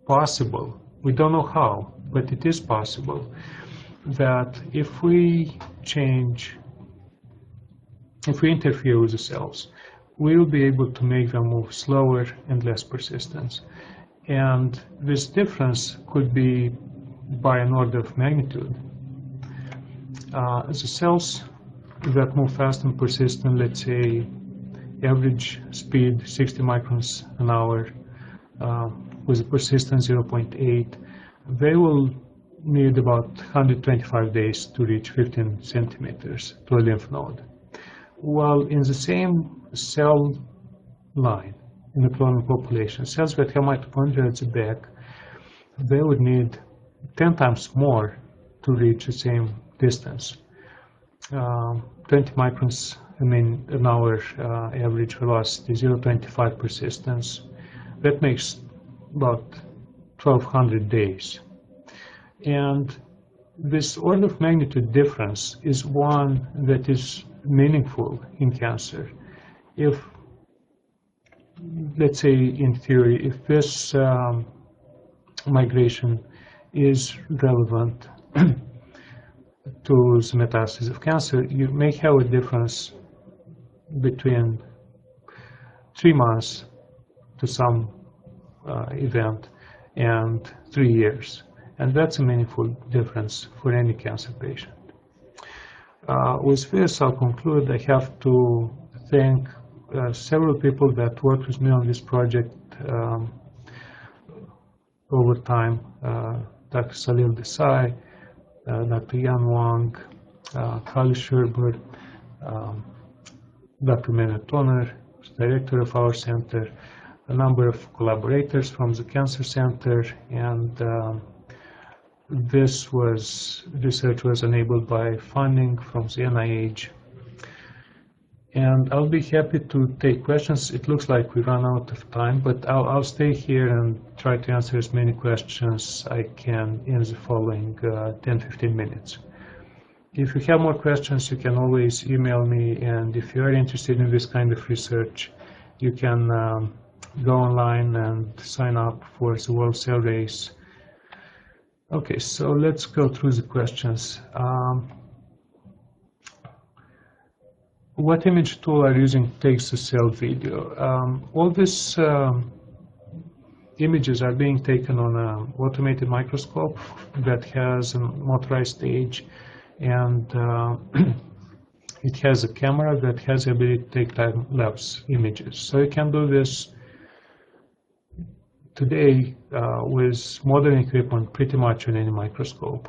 possible, we don't know how, but it is possible that if we interfere with the cells, we will be able to make them move slower and less persistent. And this difference could be by an order of magnitude. The cells that move fast and persistent, let's say average speed 60 microns an hour with a persistence 0.8, they will need about 125 days to reach 15 centimeters to a lymph node. While in the same cell line, in the clonal population, cells that have mitochondria at the back, they would need 10 times more to reach the same distance. 20 microns an hour average velocity, 0.25 persistence. That makes about 1,200 days. And this order of magnitude difference is one that is meaningful in cancer. If let's say in theory, if this migration is relevant to the metastasis of cancer, you may have a difference between 3 months to some event and 3 years. And that's a meaningful difference for any cancer patient. With this, I'll conclude. I have to thank several people that worked with me on this project over time. Dr. Salil Desai, Dr. Yan Wang, Kali Sherber, Dr. Mena Toner, director of our center, a number of collaborators from the Cancer Center, and this research was enabled by funding from the NIH. And I'll be happy to take questions. It looks like we ran out of time, but I'll stay here and try to answer as many questions I can in the following 10-15 minutes. If you have more questions, you can always email me, and if you are interested in this kind of research, you can go online and sign up for the World Cell Race. Okay, so let's go through the questions. What image tool are you using takes the cell video? All these images are being taken on an automated microscope that has a motorized stage, and it has a camera that has the ability to take time-lapse images. So you can do this today with modern equipment pretty much on any microscope.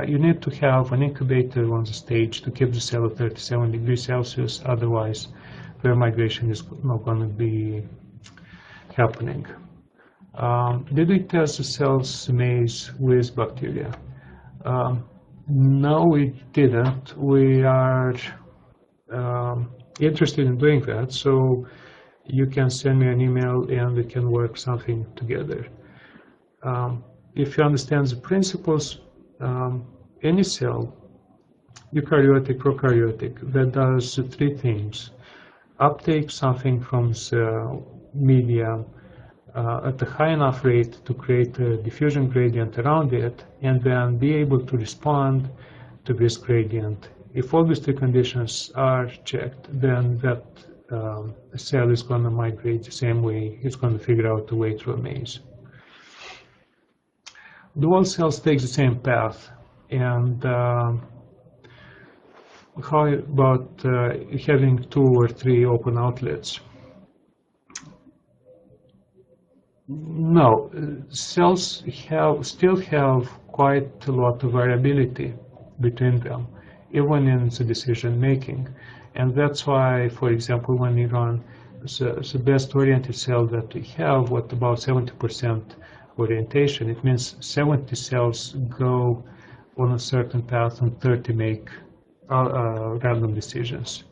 You need to have an incubator on the stage to keep the cell at 37 degrees Celsius, otherwise their migration is not going to be happening. Did we test the cell's maze with bacteria? No, we didn't. We are interested in doing that, so you can send me an email and we can work something together. If you understand the principles, any cell, eukaryotic, prokaryotic, that does 3 things: uptake something from the media at a high enough rate to create a diffusion gradient around it, and then be able to respond to this gradient. If all these 3 conditions are checked, then that cell is going to migrate the same way. It's going to figure out a way through a maze. Do all cells take the same path? And how about having 2 or 3 open outlets? No, cells still have quite a lot of variability between them, even in the decision making. And that's why, for example, when you run the best oriented cell that we have, what about 70% orientation, it means 70 cells go on a certain path and 30 make random decisions,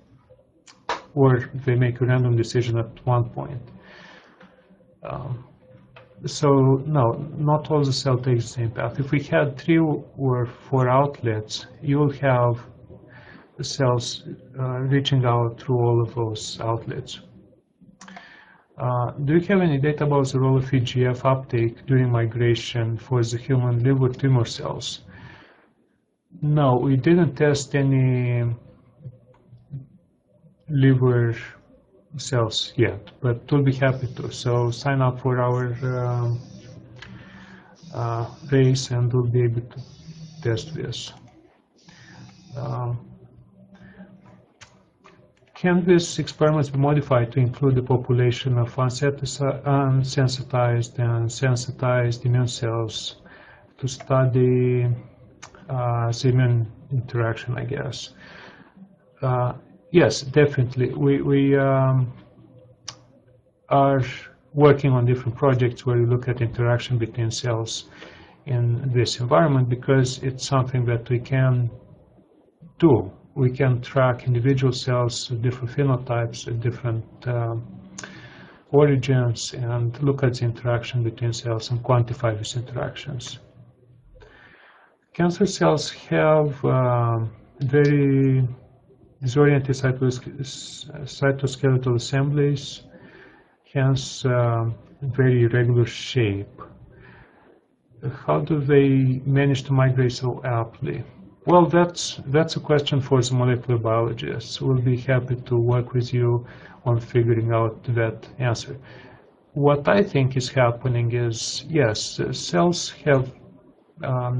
or they make a random decision at one point. So no, not all the cells take the same path. If we had 3 or 4 outlets, you will have the cells reaching out through all of those outlets. Do you have any data about the role of EGF uptake during migration for the human liver tumor cells? No, we didn't test any liver cells yet, but we'll be happy to. So sign up for our race and we'll be able to test this. Can these experiments be modified to include the population of unsensitized and sensitized immune cells to study the immune interaction, I guess? Yes, definitely. We are working on different projects where we look at interaction between cells in this environment, because it's something that we can do. We can track individual cells with different phenotypes, with different origins, and look at the interaction between cells and quantify these interactions. Cancer cells have very disoriented cytoskeletal assemblies, hence very irregular shape. How do they manage to migrate so aptly? Well, that's a question for the molecular biologists. We'll be happy to work with you on figuring out that answer. What I think is happening is, yes, cells have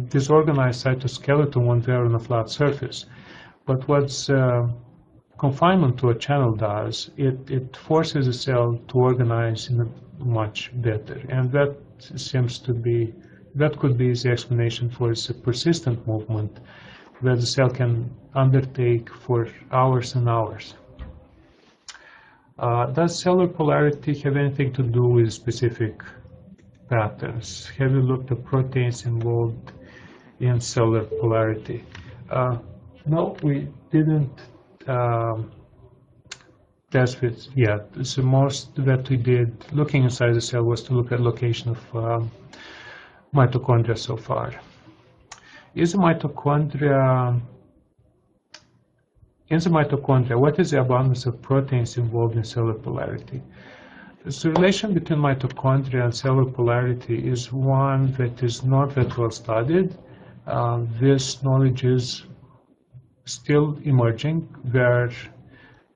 disorganized cytoskeleton when they're on a flat surface. But what's confinement to a channel does, it forces a cell to organize in a much better. And that seems to be, that could be the explanation for the persistent movement that the cell can undertake for hours and hours. Does cellular polarity have anything to do with specific patterns? Have you looked at proteins involved in cellular polarity? No, we didn't test it yet. The most that we did looking inside the cell was to look at location of mitochondria so far. Is the mitochondria, in the mitochondria, what is the abundance of proteins involved in cellular polarity? The relation between mitochondria and cellular polarity is one that is not that well studied. This knowledge is still emerging. There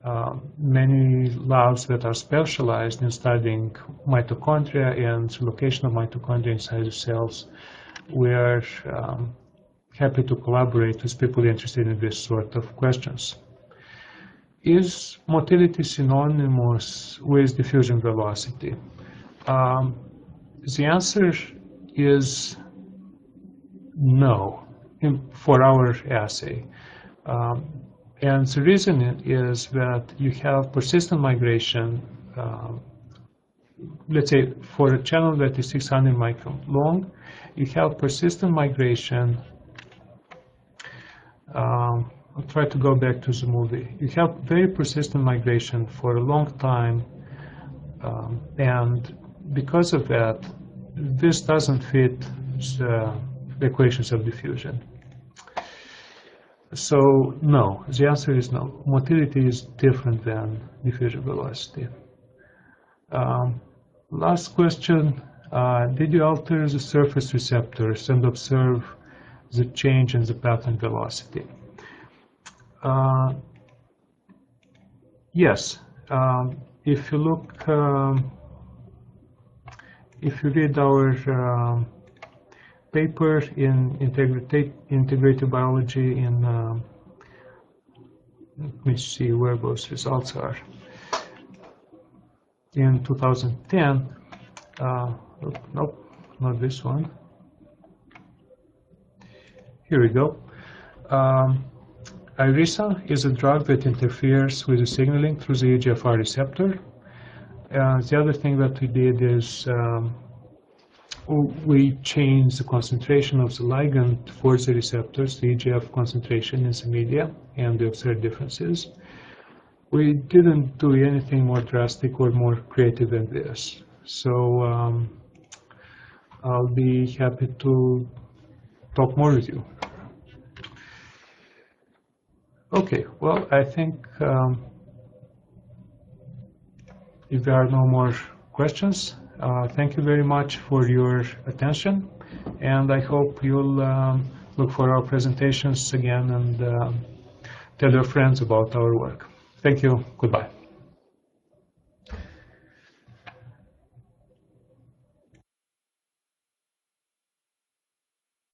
are many labs that are specialized in studying mitochondria and the location of mitochondria inside the cells. We are happy to collaborate with people interested in this sort of questions. Is motility synonymous with diffusion velocity? The answer is no for our assay. And the reason is that you have persistent migration. Let's say for a channel that is 600 micron long, you have persistent migration. I'll try to go back to the movie. You have very persistent migration for a long time, and because of that, this doesn't fit the equations of diffusion. So no, the answer is no. Motility is different than diffusion velocity. Last question, did you alter the surface receptors and observe the change in the pattern velocity? Yes. If you look, if you read our paper in integrative biology in, let me see where those results are. In 2010, nope, not this one. Here we go. Irisa is a drug that interferes with the signaling through the EGFR receptor. The other thing that we did is we changed the concentration of the ligand for the receptors, the EGF concentration in the media, and we observed differences. We didn't do anything more drastic or more creative than this. So I'll be happy to talk more with you. Okay, well, I think if there are no more questions, thank you very much for your attention, and I hope you'll look for our presentations again and tell your friends about our work. Thank you. Goodbye.